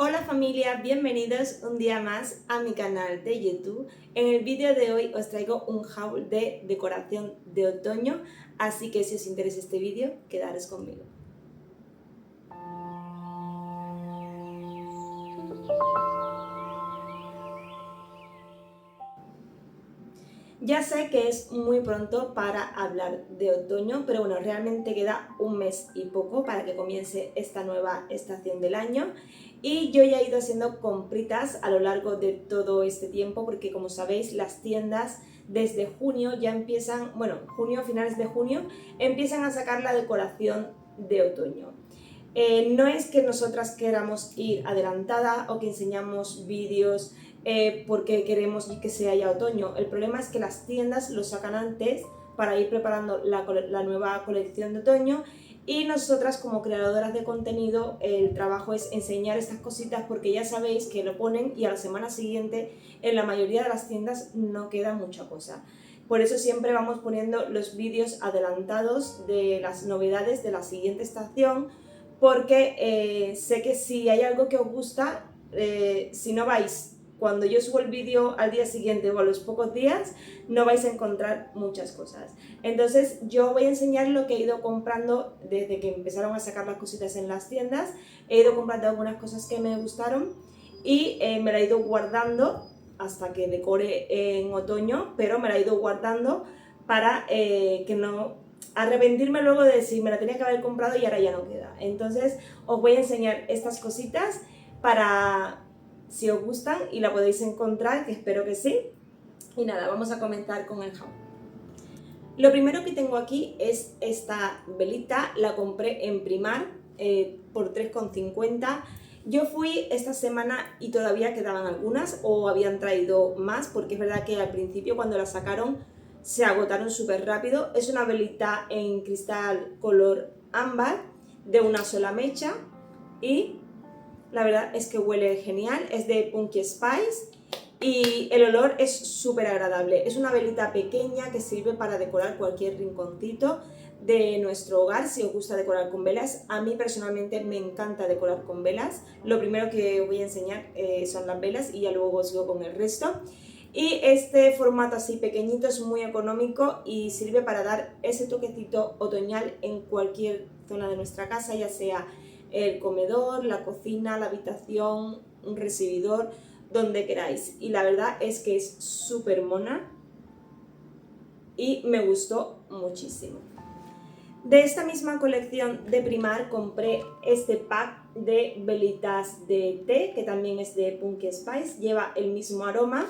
Hola familia, bienvenidos un día más a mi canal de YouTube. En el vídeo de hoy os traigo un haul de decoración de otoño, así que si os interesa este vídeo, quedaros conmigo. Ya sé que es muy pronto para hablar de otoño, pero bueno, realmente queda un mes y poco para que comience esta nueva estación del año. Y yo ya he ido haciendo compritas a lo largo de todo este tiempo, porque como sabéis, las tiendas desde junio ya empiezan, bueno, junio, finales de junio, empiezan a sacar la decoración de otoño. No es que nosotras queramos ir adelantada o que enseñamos vídeos porque queremos que sea ya otoño. El problema es que las tiendas lo sacan antes para ir preparando la nueva colección de otoño, y nosotras como creadoras de contenido el trabajo es enseñar estas cositas, porque ya sabéis que lo ponen y a la semana siguiente en la mayoría de las tiendas no queda mucha cosa. Por eso siempre vamos poniendo los vídeos adelantados de las novedades de la siguiente estación, porque sé que si hay algo que os gusta, si no vais cuando yo subo el vídeo al día siguiente o a los pocos días, no vais a encontrar muchas cosas. Entonces yo voy a enseñar lo que he ido comprando desde que empezaron a sacar las cositas en las tiendas. He ido comprando algunas cosas que me gustaron y me la he ido guardando hasta que decore en otoño, pero me la he ido guardando para que no arrepentirme luego de decir me la tenía que haber comprado y ahora ya no queda. Entonces os voy a enseñar estas cositas para si os gustan y la podéis encontrar, que espero que sí. Y nada, vamos a comenzar con el haul. Lo primero que tengo aquí es esta velita, la compré en Primark por 3,50. Yo fui esta semana y todavía quedaban algunas o habían traído más, porque es verdad que al principio cuando la sacaron se agotaron súper rápido. Es una velita en cristal color ámbar de una sola mecha y la verdad es que huele genial, es de Punky Spice y el olor es súper agradable. Es una velita pequeña que sirve para decorar cualquier rinconcito de nuestro hogar si os gusta decorar con velas. A mí personalmente me encanta decorar con velas. Lo primero que os voy a enseñar son las velas y ya luego sigo con el resto. Y este formato así pequeñito es muy económico y sirve para dar ese toquecito otoñal en cualquier zona de nuestra casa, ya sea el comedor, la cocina, la habitación, un recibidor, donde queráis. Y la verdad es que es súper mona y me gustó muchísimo. De esta misma colección de Primark compré este pack de velitas de té, que también es de Punky Spice, lleva el mismo aroma.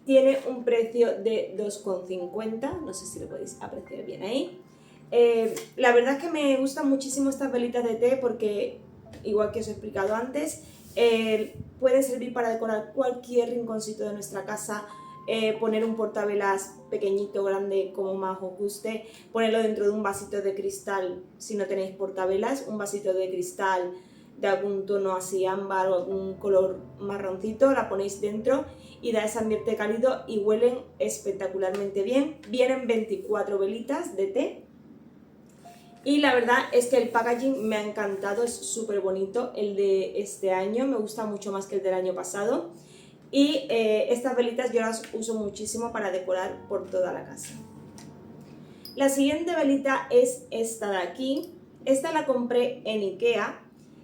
Tiene un precio de 2,50, no sé si lo podéis apreciar bien ahí. La verdad es que me gustan muchísimo estas velitas de té porque, igual que os he explicado antes, puede servir para decorar cualquier rinconcito de nuestra casa, poner un portavelas pequeñito, grande, como más os guste, ponerlo dentro de un vasito de cristal si no tenéis portavelas, un vasito de cristal de algún tono así ámbar o algún color marroncito, la ponéis dentro y da ese ambiente cálido y huelen espectacularmente bien. Vienen 24 velitas de té y la verdad es que el packaging me ha encantado, es súper bonito el de este año, me gusta mucho más que el del año pasado y estas velitas yo las uso muchísimo para decorar por toda la casa. La siguiente velita es esta de aquí, esta la compré en Ikea.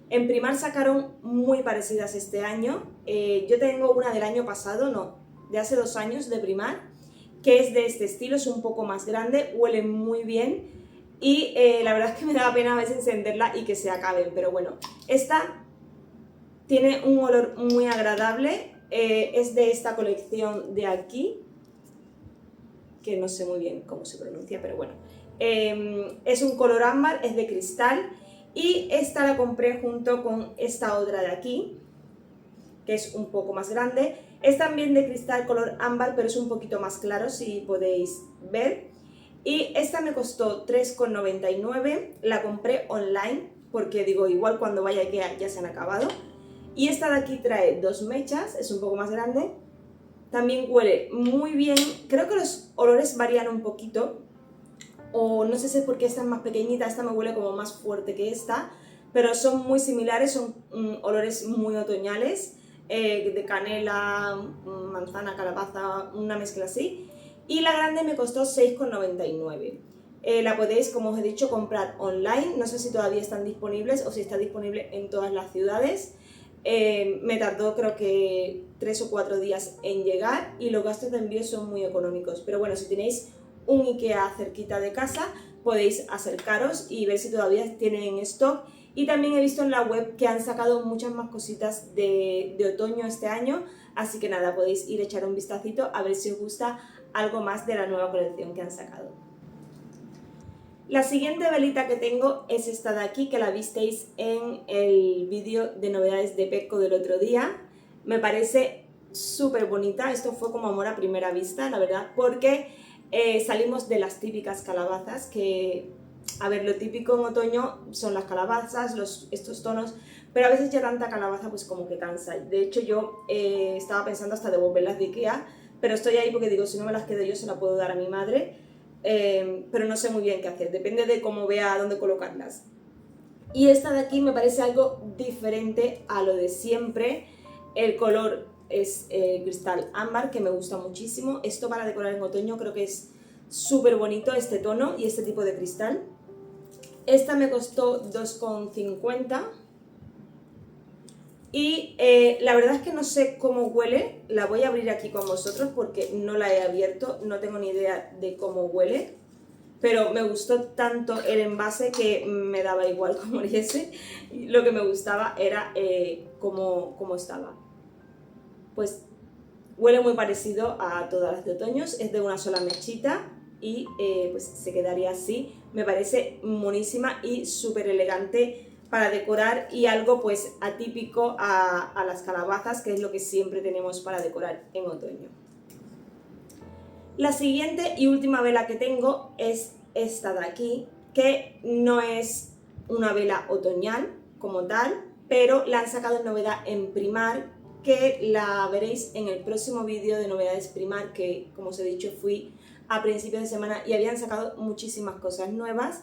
En Primark sacaron muy parecidas este año. Yo tengo una del año pasado, no, de hace 2 años de Primark, que es de este estilo, es un poco más grande, huele muy bien y la verdad es que me da pena a veces encenderla y que se acaben, pero bueno, esta tiene un olor muy agradable, es de esta colección de aquí, que no sé muy bien cómo se pronuncia, pero bueno, es un color ámbar, es de cristal. Y esta la compré junto con esta otra de aquí, que es un poco más grande. Es también de cristal color ámbar, pero es un poquito más claro, si podéis ver. Y esta me costó 3,99. La compré online, porque digo, igual cuando vaya a Ikea ya se han acabado. Y esta de aquí trae 2 mechas, es un poco más grande. También huele muy bien. Creo que los olores varían un poquito, o no sé si es porque esta es más pequeñita, esta me huele como más fuerte que esta, pero son muy similares, son olores muy otoñales, de canela, manzana, calabaza, una mezcla así. Y la grande me costó 6,99. La podéis, como os he dicho, comprar online. No sé si todavía están disponibles o si está disponible en todas las ciudades. Me tardó creo que 3 o 4 días en llegar y los gastos de envío son muy económicos. Pero bueno, si tenéis un IKEA cerquita de casa, podéis acercaros y ver si todavía tienen en stock. Y también he visto en la web que han sacado muchas más cositas de otoño este año, así que nada, podéis ir a echar un vistacito a ver si os gusta algo más de la nueva colección que han sacado. La siguiente velita que tengo es esta de aquí, que la visteis en el vídeo de novedades de Petco del otro día. Me parece súper bonita, esto fue como amor a primera vista, la verdad, porque salimos de las típicas calabazas, que, a ver, lo típico en otoño son las calabazas, estos tonos, pero a veces ya tanta calabaza pues como que cansa. De hecho yo estaba pensando hasta devolverlas de IKEA, pero estoy ahí porque digo, si no me las quedo yo se las puedo dar a mi madre. Pero no sé muy bien qué hacer, depende de cómo vea dónde colocarlas. Y esta de aquí me parece algo diferente a lo de siempre. El color es cristal ámbar, que me gusta muchísimo. Esto para decorar en otoño creo que es súper bonito, este tono y este tipo de cristal. Esta me costó 2,50. Y la verdad es que no sé cómo huele, la voy a abrir aquí con vosotros porque no la he abierto, no tengo ni idea de cómo huele, pero me gustó tanto el envase que me daba igual cómo oliese, lo que me gustaba era cómo estaba. Pues huele muy parecido a todas las de otoños, es de una sola mechita y pues se quedaría así, me parece monísima y súper elegante para decorar y algo pues atípico a las calabazas, que es lo que siempre tenemos para decorar en otoño. La siguiente y última vela que tengo es esta de aquí, que no es una vela otoñal como tal, pero la han sacado en novedad en Primar, que la veréis en el próximo vídeo de novedades Primar, que como os he dicho fui a principios de semana y habían sacado muchísimas cosas nuevas.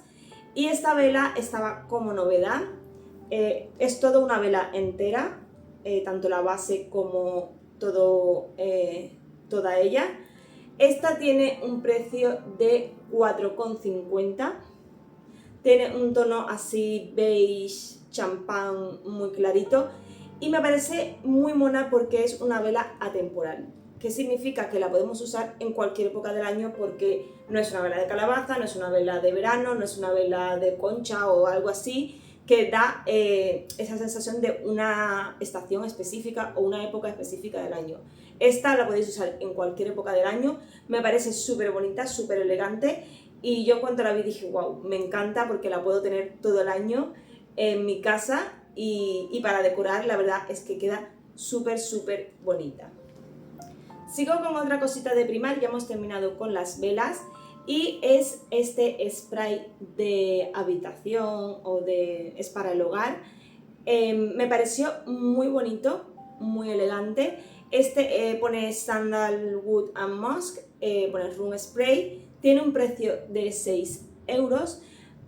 Y esta vela estaba como novedad, es toda una vela entera, tanto la base como toda ella. Esta tiene un precio de 4,50, tiene un tono así beige, champán, muy clarito y me parece muy mona porque es una vela atemporal. ¿Qué significa? Que la podemos usar en cualquier época del año porque no es una vela de calabaza, no es una vela de verano, no es una vela de concha o algo así, que da esa sensación de una estación específica o una época específica del año. Esta la podéis usar en cualquier época del año, me parece súper bonita, súper elegante y yo cuando la vi dije, wow, me encanta porque la puedo tener todo el año en mi casa y para decorar la verdad es que queda súper bonita. Sigo con otra cosita de Primar, ya hemos terminado con las velas y es este spray de habitación o es para el hogar. Me pareció muy bonito, muy elegante. Este pone Sandalwood and Musk, pone Room Spray, tiene un precio de 6 euros.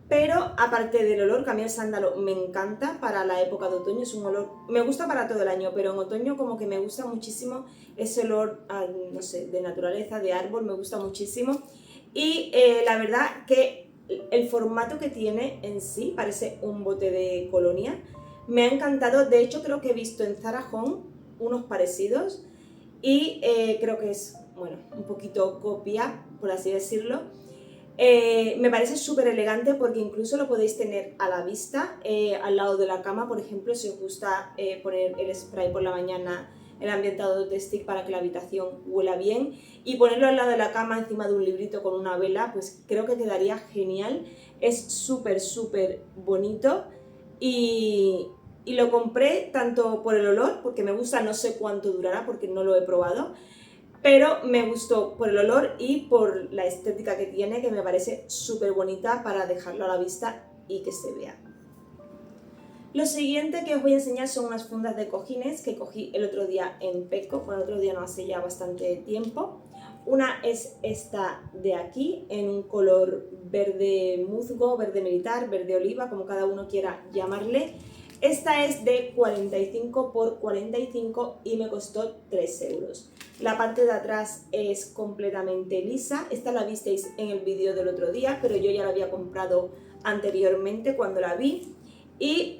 Pero aparte del olor, que a mí el sándalo me encanta para la época de otoño, es un olor, me gusta para todo el año, pero en otoño como que me gusta muchísimo ese olor, no sé, de naturaleza, de árbol, me gusta muchísimo. Y la verdad que el formato que tiene en sí parece un bote de colonia, me ha encantado. De hecho creo que he visto en Zara Home unos parecidos y creo que es, bueno, un poquito copia, por así decirlo. Me parece súper elegante porque incluso lo podéis tener a la vista, al lado de la cama, por ejemplo, si os gusta poner el spray por la mañana, el ambientador de stick para que la habitación huela bien y ponerlo al lado de la cama encima de un librito con una vela, pues creo que quedaría genial. Es súper bonito y lo compré tanto por el olor, porque me gusta, no sé cuánto durará porque no lo he probado, pero me gustó por el olor y por la estética que tiene, que me parece súper bonita para dejarlo a la vista y que se vea. Lo siguiente que os voy a enseñar son unas fundas de cojines que cogí el otro día en Petco, bueno, el otro día no, hace ya bastante tiempo. Una es esta de aquí, en un color verde musgo, verde militar, verde oliva, como cada uno quiera llamarle. Esta es de 45 por 45 y me costó 3 euros. La parte de atrás es completamente lisa. Esta la visteis en el vídeo del otro día, pero yo ya la había comprado anteriormente cuando la vi. Y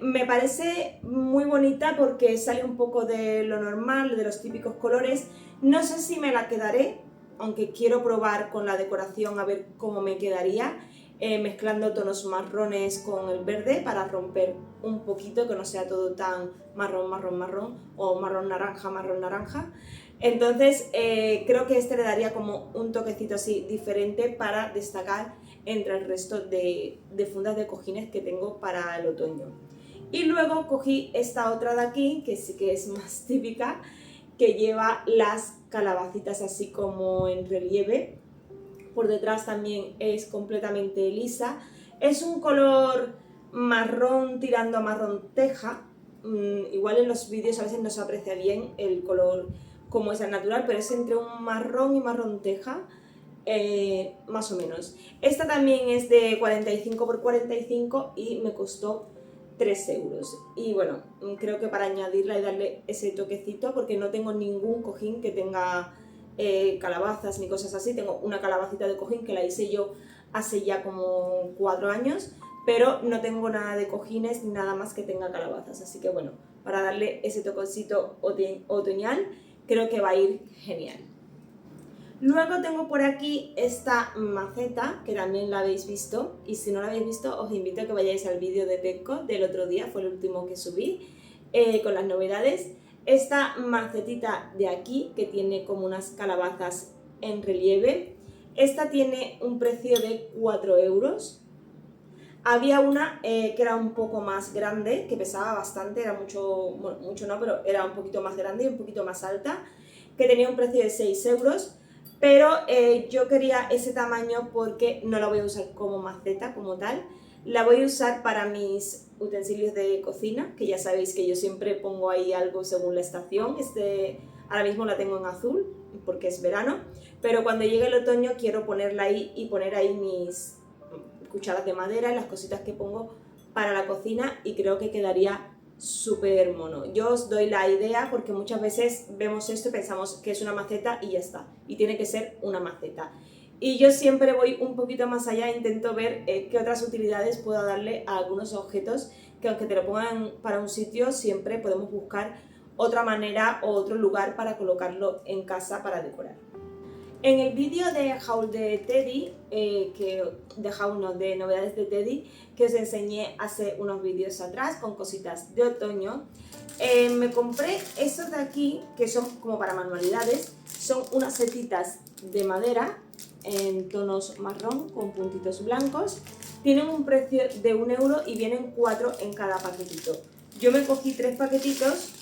me parece muy bonita porque sale un poco de lo normal, de los típicos colores. No sé si me la quedaré, aunque quiero probar con la decoración a ver cómo me quedaría, mezclando tonos marrones con el verde para romper un poquito, que no sea todo tan marrón, marrón, marrón, o marrón, naranja, marrón, naranja. Entonces creo que este le daría como un toquecito así diferente para destacar entre el resto de fundas de cojines que tengo para el otoño. Y luego cogí esta otra de aquí, que sí que es más típica, que lleva las calabacitas así como en relieve. Por detrás también es completamente lisa. Es un color marrón tirando a marrón teja. Igual en los vídeos a veces no se aprecia bien el color como es el natural, pero es entre un marrón y marrón teja. Más o menos. Esta también es de 45 por 45 y me costó 3 euros. Y bueno, creo que para añadirla y darle ese toquecito, porque no tengo ningún cojín que tenga calabazas ni cosas así. Tengo una calabacita de cojín que la hice yo hace ya como 4 años, pero no tengo nada de cojines ni nada más que tenga calabazas. Así que bueno, para darle ese toquecito otoñal, creo que va a ir genial. Luego tengo por aquí esta maceta, que también la habéis visto, y si no la habéis visto os invito a que vayáis al vídeo de Petco del otro día, fue el último que subí, con las novedades. Esta macetita de aquí, que tiene como unas calabazas en relieve, esta tiene un precio de 4 euros. Había una que era un poco más grande, que pesaba bastante, era mucho, bueno, mucho no, pero era un poquito más grande y un poquito más alta, que tenía un precio de 6 euros. Pero yo quería ese tamaño porque no la voy a usar como maceta, como tal. La voy a usar para mis utensilios de cocina, que ya sabéis que yo siempre pongo ahí algo según la estación. Ahora mismo la tengo en azul porque es verano, pero cuando llegue el otoño quiero ponerla ahí y poner ahí mis cucharas de madera y las cositas que pongo para la cocina, y creo que quedaría súper mono. Yo os doy la idea porque muchas veces vemos esto y pensamos que es una maceta y ya está, y tiene que ser una maceta. Y yo siempre voy un poquito más allá e intento ver qué otras utilidades puedo darle a algunos objetos, que aunque te lo pongan para un sitio, siempre podemos buscar otra manera o otro lugar para colocarlo en casa para decorar. En el vídeo de haul de Teddy, de novedades de Teddy, que os enseñé hace unos vídeos atrás con cositas de otoño, me compré estos de aquí, que son como para manualidades. Son unas setitas de madera en tonos marrón con puntitos blancos. Tienen un precio de 1 euro y vienen 4 en cada paquetito. Yo me cogí 3 paquetitos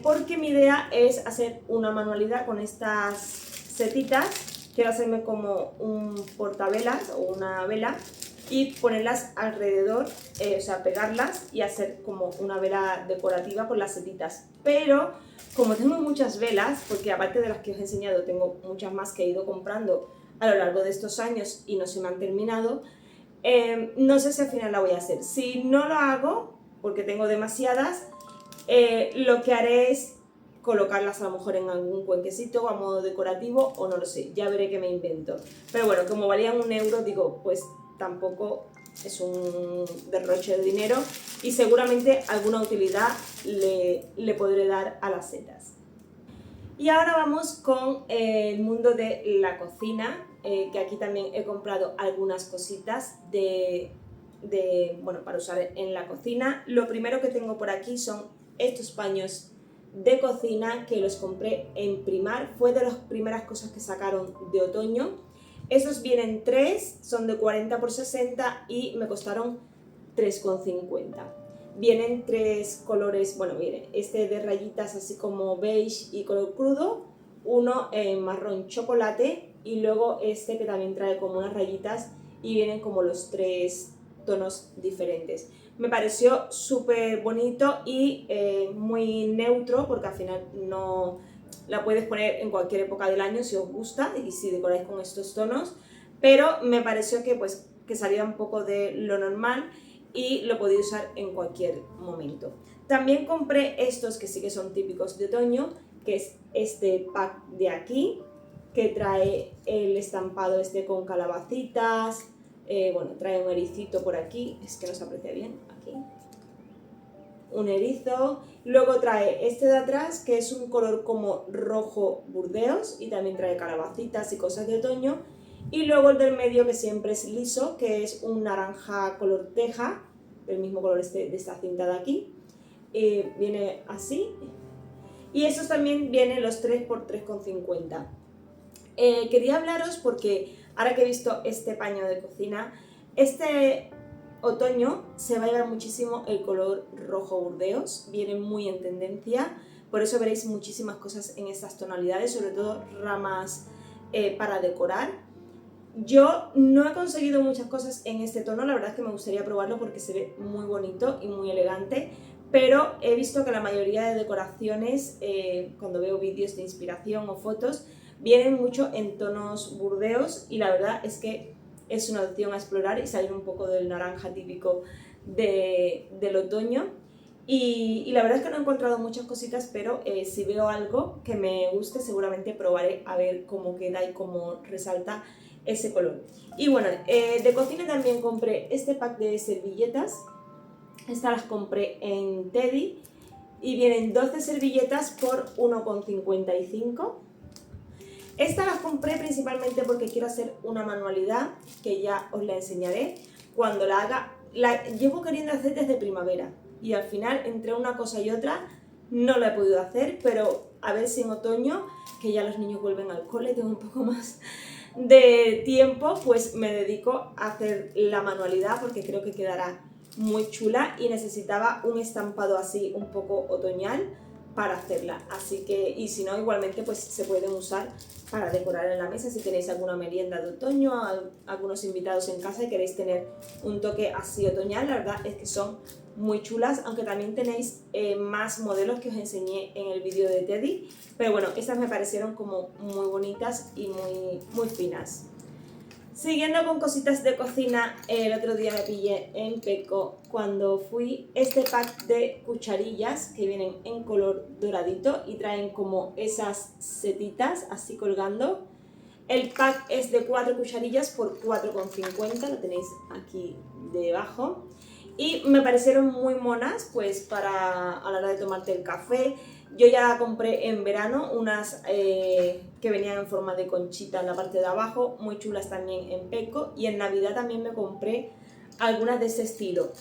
porque mi idea es hacer una manualidad con estas setitas. Quiero hacerme como un portavelas o una vela y ponerlas alrededor, o sea, pegarlas y hacer como una vela decorativa con las setitas. Pero como tengo muchas velas, porque aparte de las que os he enseñado tengo muchas más que he ido comprando a lo largo de estos años y no se me han terminado, no sé si al final la voy a hacer. Si no lo hago, porque tengo demasiadas, lo que haré es colocarlas a lo mejor en algún cuenquecito a modo decorativo, o no lo sé, ya veré qué me invento. Pero bueno, como valían 1 euro, digo, pues tampoco es un derroche de dinero y seguramente alguna utilidad le podré dar a las setas. Y ahora vamos con el mundo de la cocina, que aquí también he comprado algunas cositas bueno, para usar en la cocina. Lo primero que tengo por aquí son estos paños de cocina, que los compré en Primar, fue de las primeras cosas que sacaron de otoño. Estos vienen 3, son de 40 por 60 y me costaron 3,50. Vienen 3 colores, bueno, miren, este de rayitas así como beige y color crudo, uno en marrón chocolate y luego este que también trae como unas rayitas y vienen como los 3 tonos diferentes. Me pareció súper bonito y muy neutro, porque al final no la puedes poner en cualquier época del año si os gusta y si decoráis con estos tonos, pero me pareció que, pues, que salía un poco de lo normal y lo podéis usar en cualquier momento. También compré estos que sí que son típicos de otoño, que es este pack de aquí, que trae el estampado este con calabacitas, bueno, trae un ericito por aquí, es que no se aprecia bien, aquí, un erizo. Luego trae este de atrás, que es un color como rojo burdeos, y también trae calabacitas y cosas de otoño. Y luego el del medio, que siempre es liso, que es un naranja color teja, del mismo color de esta cinta de aquí. Viene así. Y estos también vienen los 3 por 3,50. Quería hablaros porque ahora que he visto este paño de cocina, este otoño se va a llevar muchísimo el color rojo burdeos, viene muy en tendencia, por eso veréis muchísimas cosas en estas tonalidades, sobre todo ramas para decorar. Yo no he conseguido muchas cosas en este tono, la verdad es que me gustaría probarlo porque se ve muy bonito y muy elegante, pero he visto que la mayoría de decoraciones, cuando veo vídeos de inspiración o fotos, vienen mucho en tonos burdeos y la verdad es que es una opción a explorar y salir un poco del naranja típico del otoño. Y la verdad es que no he encontrado muchas cositas, pero si veo algo que me guste seguramente probaré a ver cómo queda y cómo resalta ese color. Y bueno, de cocina también compré este pack de servilletas. Estas las compré en Teddy y vienen 12 servilletas por 1,55. Estas las compré principalmente porque quiero hacer una manualidad que ya os la enseñaré cuando la haga. La llevo queriendo hacer desde primavera y al final entre una cosa y otra no la he podido hacer, pero a ver si en otoño, que ya los niños vuelven al cole, tengo un poco más de tiempo, pues me dedico a hacer la manualidad porque creo que quedará muy chula y necesitaba un estampado así un poco otoñal para hacerla, así que, y si no, igualmente pues se pueden usar para decorar en la mesa si tenéis alguna merienda de otoño, algunos invitados en casa y queréis tener un toque así otoñal. La verdad es que son muy chulas, aunque también tenéis más modelos que os enseñé en el vídeo de Teddy, pero bueno, estas me parecieron como muy bonitas y muy finas. Siguiendo con cositas de cocina, el otro día me pillé en Pecco cuando fui este pack de cucharillas que vienen en color doradito y traen como esas setitas así colgando. El pack es de 4 cucharillas por 4,50, lo tenéis aquí debajo. Y me parecieron muy monas, pues para a la hora de tomarte el café. Yo ya compré en verano unas que venían en forma de conchita en la parte de abajo, muy chulas también en Pecco, y en Navidad también me compré algunas de ese estilo.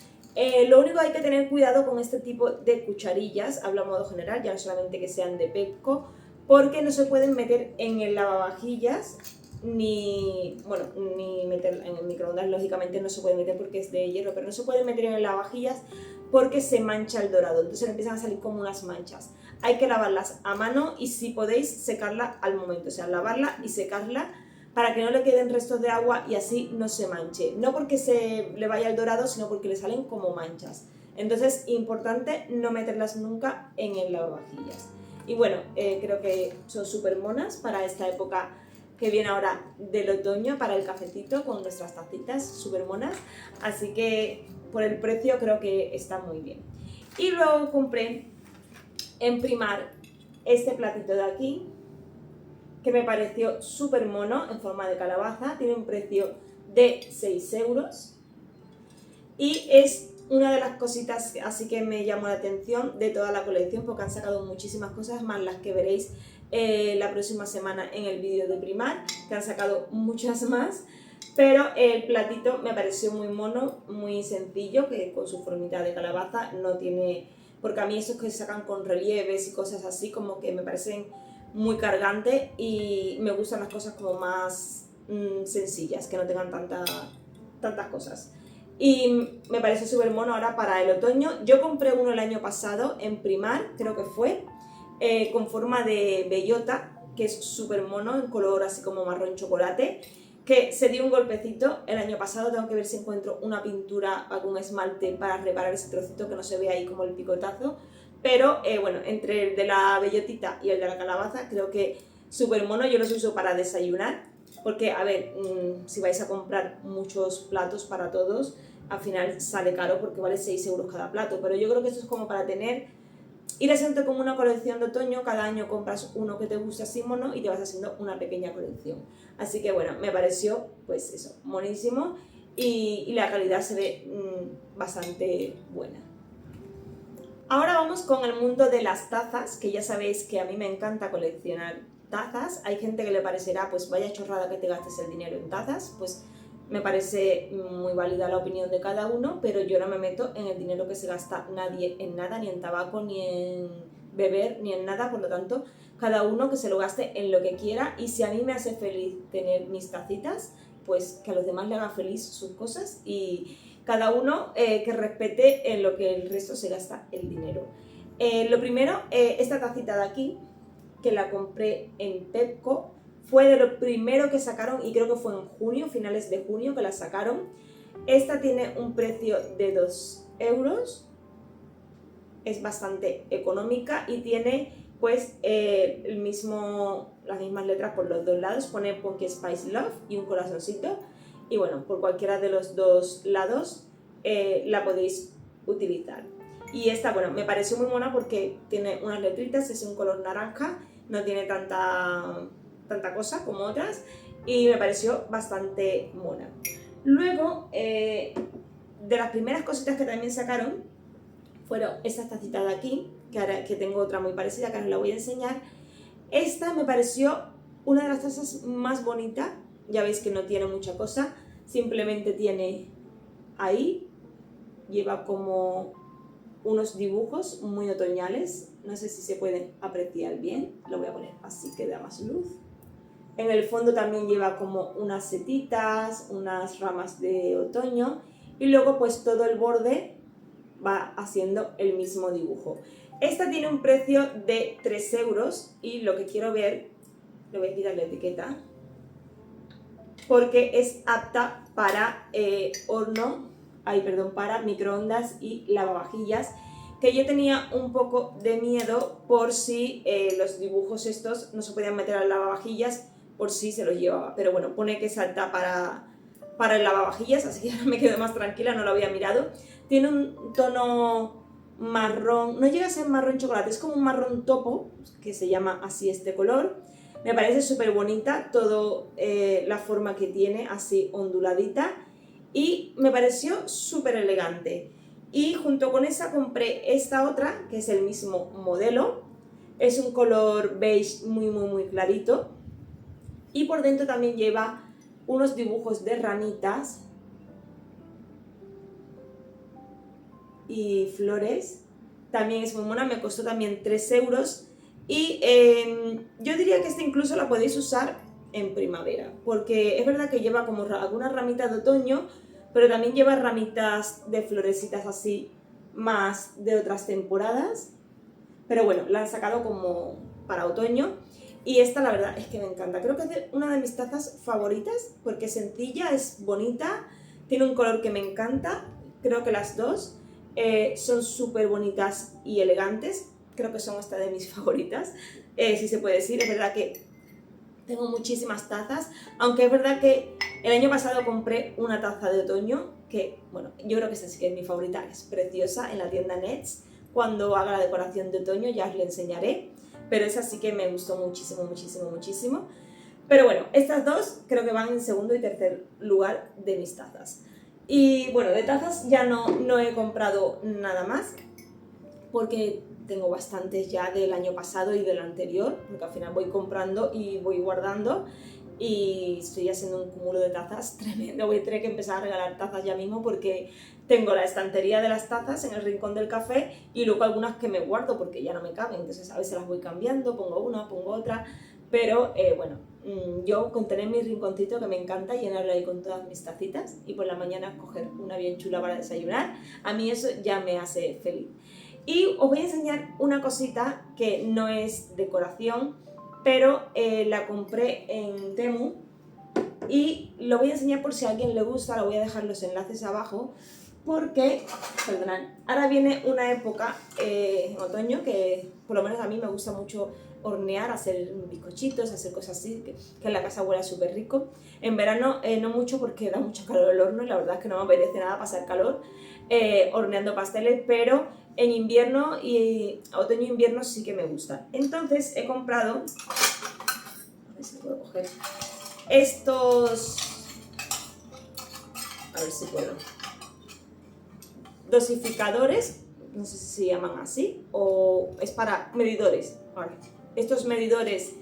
Lo único que hay que tener cuidado con este tipo de cucharillas, hablo a modo general, ya no solamente que sean de Pecco, porque no se pueden meter en el lavavajillas ni meter en el microondas, lógicamente no se puede meter porque es de hierro, pero no se puede meter en el lavavajillas porque se mancha el dorado, entonces empiezan a salir como unas manchas. Hay que lavarlas a mano y si podéis secarla al momento, o sea, lavarla y secarla para que no le queden restos de agua y así no se manche. No porque se le vaya el dorado, sino porque le salen como manchas. Entonces, importante no meterlas nunca en el lavavajillas. Y bueno, creo que son súper monas para esta época que viene ahora del otoño, para el cafecito con nuestras tacitas súper monas. Así que por el precio creo que está muy bien. Y luego compré en Primark este platito de aquí, que me pareció súper mono, en forma de calabaza, tiene un precio de 6 euros y es una de las cositas así que me llamó la atención de toda la colección porque han sacado muchísimas cosas más las que veréis la próxima semana en el vídeo de Primark, que han sacado muchas más, pero el platito me pareció muy mono, muy sencillo, que con su formita de calabaza no tiene, porque a mí esos que se sacan con relieves y cosas así como que me parecen muy cargantes y me gustan las cosas como más sencillas, que no tengan tantas cosas. Y me parece súper mono ahora para el otoño. Yo compré uno el año pasado en Primark, creo que fue, con forma de bellota, que es súper mono, en color así como marrón chocolate, que se dio un golpecito el año pasado. Tengo que ver si encuentro una pintura, algún esmalte para reparar ese trocito que no se ve ahí como el picotazo, pero bueno, entre el de la bellotita y el de la calabaza creo que súper mono. Yo los uso para desayunar, porque a ver, si vais a comprar muchos platos para todos, al final sale caro porque vale 6 euros cada plato, pero yo creo que esto es como para ir haciendo como una colección de otoño. Cada año compras uno que te gusta así mono y te vas haciendo una pequeña colección. Así que bueno, me pareció pues eso, monísimo, y la calidad se ve bastante buena. Ahora vamos con el mundo de las tazas, que ya sabéis que a mí me encanta coleccionar tazas. Hay gente que le parecerá pues vaya chorrada que te gastes el dinero en tazas, pues me parece muy válida la opinión de cada uno, pero yo no me meto en el dinero que se gasta nadie en nada, ni en tabaco, ni en beber, ni en nada. Por lo tanto, cada uno que se lo gaste en lo que quiera, y si a mí me hace feliz tener mis tacitas, pues que a los demás le haga feliz sus cosas, y cada uno que respete en lo que el resto se gasta el dinero. Lo primero, esta tacita de aquí, que la compré en Pepco, fue de lo primero que sacaron, y creo que fue en junio, finales de junio que la sacaron. Esta tiene un precio de 2 euros, es bastante económica y tiene pues las mismas letras por los dos lados. Pone Pumpkin Spice Love y un corazoncito, y bueno, por cualquiera de los dos lados la podéis utilizar. Y esta, bueno, me pareció muy mona porque tiene unas letritas, es un color naranja, no tiene tanta cosa como otras, y me pareció bastante mona. Luego, de las primeras cositas que también sacaron fueron estas tacitas de aquí, que tengo otra muy parecida que ahora os la voy a enseñar. Esta me pareció una de las tazas más bonitas. Ya veis que no tiene mucha cosa, simplemente tiene ahí, lleva como unos dibujos muy otoñales, no sé si se pueden apreciar bien, lo voy a poner así que da más luz. En el fondo también lleva como unas setitas, unas ramas de otoño, y luego pues todo el borde va haciendo el mismo dibujo. Esta tiene un precio de 3 euros, y lo que quiero ver, le voy a quitar la etiqueta, porque es apta para para microondas y lavavajillas, que yo tenía un poco de miedo por si los dibujos estos no se podían meter al lavavajillas, por si se los llevaba, pero bueno, pone que es apta para el lavavajillas, así que me quedo más tranquila, no lo había mirado. Tiene un tono marrón, no llega a ser marrón chocolate, es como un marrón topo, que se llama así este color. Me parece súper bonita toda la forma que tiene, así onduladita, y me pareció súper elegante. Y junto con esa compré esta otra, que es el mismo modelo, es un color beige muy clarito, y por dentro también lleva unos dibujos de ranitas y flores. También es muy mona, me costó también 3 euros. Y yo diría que esta incluso la podéis usar en primavera, porque es verdad que lleva como algunas ramitas de otoño, pero también lleva ramitas de florecitas así más de otras temporadas. Pero bueno, la han sacado como para otoño, y esta la verdad es que me encanta. Creo que es una de mis tazas favoritas porque es sencilla, es bonita, tiene un color que me encanta. Creo que las dos son súper bonitas y elegantes. Creo que son esta de mis favoritas, si se puede decir. Es verdad que tengo muchísimas tazas, aunque es verdad que el año pasado compré una taza de otoño, que bueno, yo creo que esta sí que es mi favorita, es preciosa, en la tienda Nets. Cuando haga la decoración de otoño ya os la enseñaré, pero esa sí que me gustó muchísimo. Pero bueno, estas dos creo que van en segundo y tercer lugar de mis tazas. Y bueno, de tazas ya no he comprado nada más, porque tengo bastantes ya del año pasado y del anterior, porque al final voy comprando y voy guardando, y estoy haciendo un cúmulo de tazas tremendo. Voy a tener que empezar a regalar tazas ya mismo, porque tengo la estantería de las tazas en el rincón del café, y luego algunas que me guardo porque ya no me caben, entonces a veces las voy cambiando, pongo una, pongo otra, pero bueno, yo con tener mi rinconcito, que me encanta llenarlo ahí con todas mis tacitas, y por la mañana coger una bien chula para desayunar, a mí eso ya me hace feliz. Y os voy a enseñar una cosita que no es decoración, pero la compré en Temu, y lo voy a enseñar por si a alguien le gusta. Lo voy a dejar los enlaces abajo, porque, perdonad, ahora viene una época en otoño que por lo menos a mí me gusta mucho hornear, hacer bizcochitos, hacer cosas así, que en la casa huela súper rico. En verano no mucho porque da mucho calor el horno y la verdad es que no me apetece nada pasar calor horneando pasteles, pero en invierno y otoño e invierno sí que me gusta. Entonces he comprado, a ver si puedo coger, estos, a ver si puedo, dosificadores, no sé si se llaman así, o es para medidores, vale. Estos medidores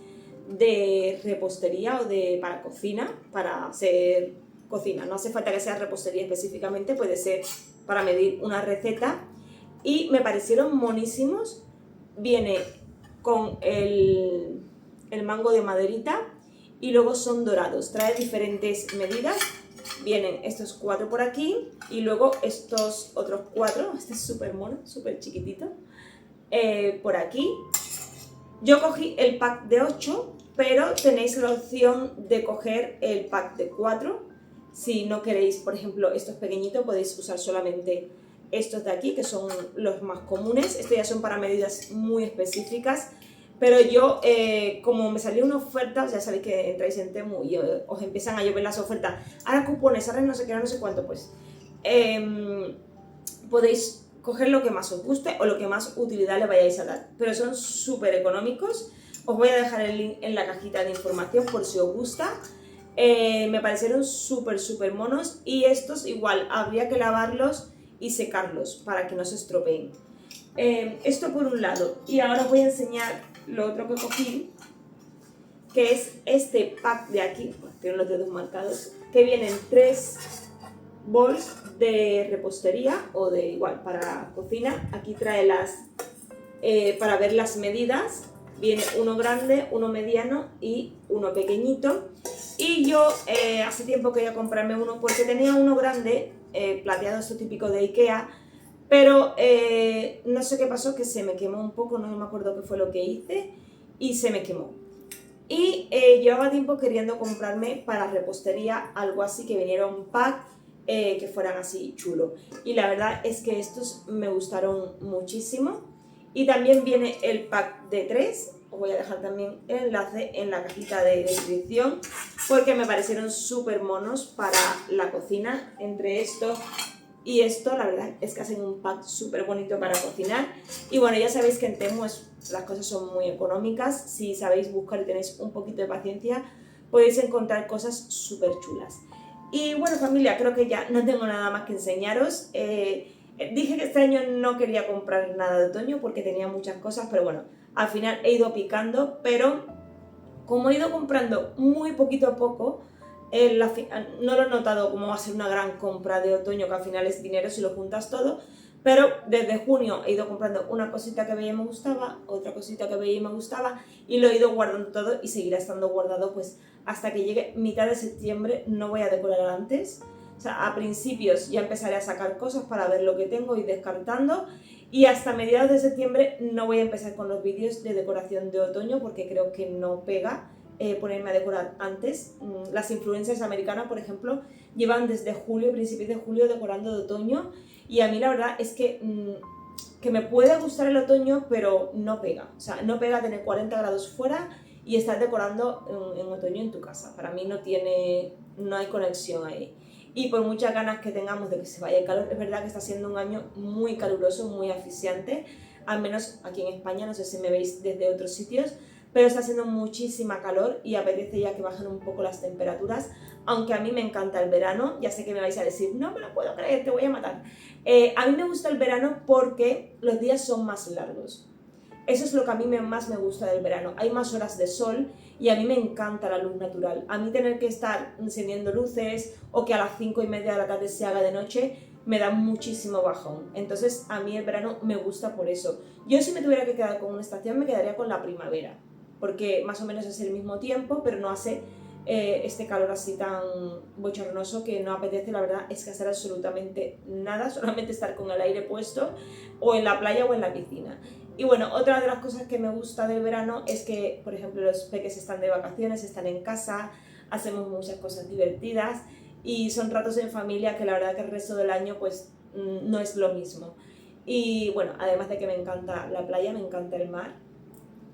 de repostería o para cocina, para hacer cocina, no hace falta que sea repostería específicamente, puede ser para medir una receta, y me parecieron monísimos. Viene con el mango de maderita y luego son dorados, trae diferentes medidas. Vienen estos 4 por aquí y luego estos otros 4, este es súper mono, súper chiquitito, por aquí. Yo cogí el pack de 8, pero tenéis la opción de coger el pack de 4. Si no queréis, por ejemplo, estos pequeñitos, podéis usar solamente estos de aquí, que son los más comunes. Estos ya son para medidas muy específicas. Pero yo, como me salió una oferta, ya sabéis que entráis en Temu y os empiezan a llover las ofertas. Ahora cupones, ahora no sé qué, no sé cuánto, pues podéis coger lo que más os guste o lo que más utilidad le vayáis a dar. Pero son súper económicos. Os voy a dejar el link en la cajita de información por si os gusta. Me parecieron súper monos y estos igual habría que lavarlos y secarlos para que no se estropeen. Esto por un lado. Y ahora os voy a enseñar lo otro que cogí, que es este pack de aquí, tienen los dedos marcados, que vienen 3 bols de repostería o de igual para cocina. Aquí trae para ver las medidas, viene uno grande, uno mediano y uno pequeñito. Y yo hace tiempo quería comprarme uno porque tenía uno grande, plateado, esto típico de Ikea, pero no sé qué pasó, que se me quemó un poco, no me acuerdo qué fue lo que hice y se me quemó. Y llevaba tiempo queriendo comprarme para repostería algo así, que viniera un pack que fueran así chulo. Y la verdad es que estos me gustaron muchísimo. Y también viene el pack de 3, os voy a dejar también el enlace en la cajita de descripción, porque me parecieron súper monos para la cocina. Entre esto y esto, la verdad es que hacen un pack súper bonito para cocinar. Y bueno, ya sabéis que en Temu las cosas son muy económicas. Si sabéis buscar y tenéis un poquito de paciencia, podéis encontrar cosas súper chulas. Y bueno, familia, creo que ya no tengo nada más que enseñaros. Dije que este año no quería comprar nada de otoño porque tenía muchas cosas, pero bueno, al final he ido picando, pero como he ido comprando muy poquito a poco, no lo he notado como va a ser una gran compra de otoño, que al final es dinero si lo juntas todo, pero desde junio he ido comprando una cosita que veía y me gustaba, otra cosita que veía y me gustaba, y lo he ido guardando todo y seguirá estando guardado pues hasta que llegue mitad de septiembre. No voy a decorar antes, o sea, a principios ya empezaré a sacar cosas para ver lo que tengo y descartando, y hasta mediados de septiembre no voy a empezar con los vídeos de decoración de otoño porque creo que no pega ponerme a decorar antes. Las influencers americanas, por ejemplo, llevan desde julio, principios de julio, decorando de otoño, y a mí la verdad es que me puede gustar el otoño, pero no pega. O sea, no pega tener 40 grados fuera y estar decorando en otoño en tu casa. Para mí no hay conexión ahí. Y por muchas ganas que tengamos de que se vaya el calor, es verdad que está siendo un año muy caluroso, muy asfixiante, al menos aquí en España, no sé si me veis desde otros sitios, pero está haciendo muchísima calor y apetece ya que bajen un poco las temperaturas, aunque a mí me encanta el verano. Ya sé que me vais a decir, no me lo puedo creer, te voy a matar. A mí me gusta el verano porque los días son más largos. Eso es lo que a mí más me gusta del verano. Hay más horas de sol y a mí me encanta la luz natural. A mí tener que estar encendiendo luces o que a las 5:30 de la tarde se haga de noche me da muchísimo bajón. Entonces a mí el verano me gusta por eso. Yo, si me tuviera que quedar con una estación, me quedaría con la primavera, porque más o menos es el mismo tiempo, pero no hace este calor así tan bochornoso que no apetece, la verdad, es que hacer absolutamente nada, solamente estar con el aire puesto o en la playa o en la piscina. Y bueno, otra de las cosas que me gusta del verano es que, por ejemplo, los peques están de vacaciones, están en casa, hacemos muchas cosas divertidas y son ratos en familia que la verdad que el resto del año pues no es lo mismo. Y bueno, además de que me encanta la playa, me encanta el mar.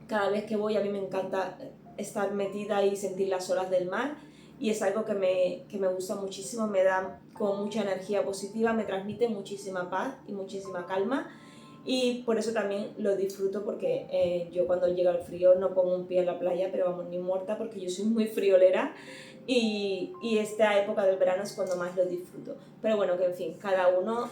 Cada vez que voy a mí me encanta estar metida y sentir las olas del mar, y es algo que me gusta muchísimo, me da con mucha energía positiva, me transmite muchísima paz y muchísima calma, y por eso también lo disfruto, porque yo cuando llega el frío no pongo un pie en la playa, pero vamos, ni muerta, porque yo soy muy friolera, y esta época del verano es cuando más lo disfruto. Pero bueno, que en fin, cada uno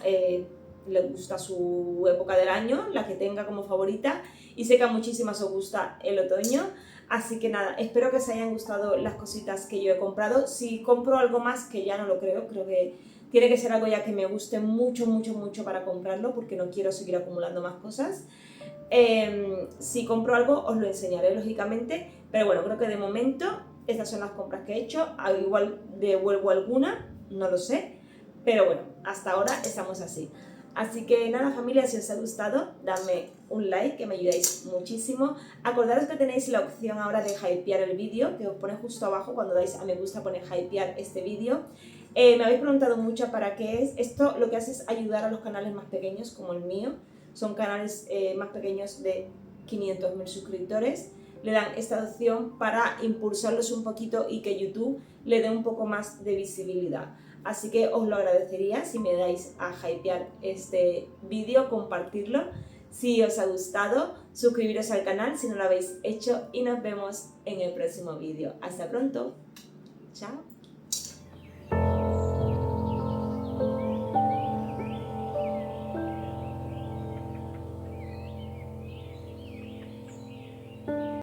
le gusta su época del año, la que tenga como favorita, y sé que a muchísimas os gusta el otoño. Así que nada, espero que os hayan gustado las cositas que yo he comprado. Si compro algo más, que ya no lo creo, creo que tiene que ser algo ya que me guste mucho, mucho, mucho para comprarlo, porque no quiero seguir acumulando más cosas. Si compro algo os lo enseñaré, lógicamente, pero bueno, creo que de momento estas son las compras que he hecho. Al igual devuelvo alguna, no lo sé, pero bueno, hasta ahora estamos así. Así que nada, familia, si os ha gustado, dadme un like, que me ayudáis muchísimo. Acordaros que tenéis la opción ahora de hypear el vídeo, que os pone justo abajo cuando dais a me gusta, pone hypear este vídeo. Me habéis preguntado mucho para qué es. Esto lo que hace es ayudar a los canales más pequeños, como el mío. Son canales más pequeños de 500.000 suscriptores. Le dan esta opción para impulsarlos un poquito y que YouTube le dé un poco más de visibilidad. Así que os lo agradecería si me dais a hypear este vídeo, compartirlo. Si os ha gustado, suscribiros al canal si no lo habéis hecho, y nos vemos en el próximo vídeo. Hasta pronto. Chao.